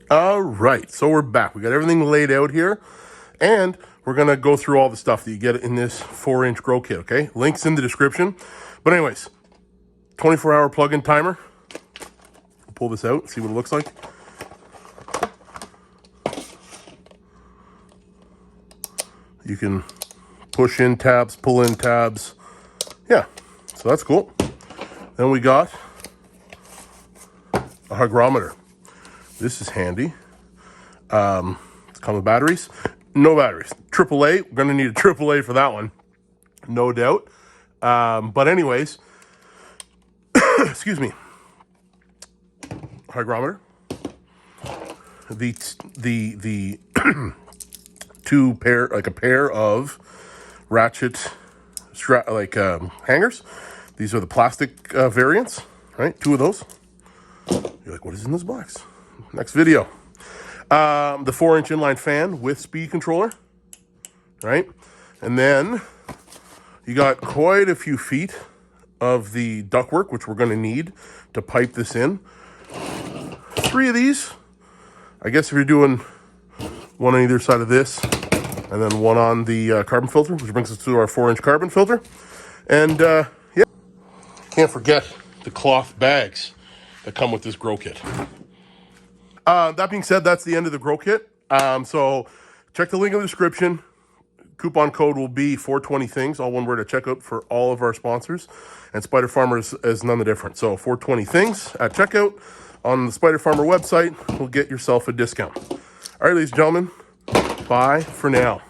All right, so we're back. We got everything laid out here, and we're going to go through all the stuff that you get in this 4-inch grow kit, okay? Links in the description. But anyways, 24-hour plug-in timer. We'll pull this out, see what it looks like. You can push in tabs, pull in tabs. Yeah, so that's cool. Then we got a hygrometer. This is handy. It's come with batteries. No batteries. AAA. We're going to need a AAA for that one. No doubt. But anyways, excuse me. Hygrometer. The a pair of ratchet hangers. These are the plastic variants, right? 2 of those. You're like, what is in this box? Next video. The 4-inch inline fan with speed controller, right? And then you got quite a few feet of the ductwork, which we're going to need to pipe this in. 3 of these. I guess if you're doing one on either side of this, and then one on the carbon filter, which brings us to our 4-inch carbon filter. And yeah, can't forget the cloth bags that come with this grow kit. That being said, that's the end of the grow kit. So check the link in the description. Coupon code will be 420things, all one word at checkout for all of our sponsors. And Spider Farmer is none the different. So 420things at checkout on the Spider Farmer website will get yourself a discount. All right, ladies and gentlemen, bye for now.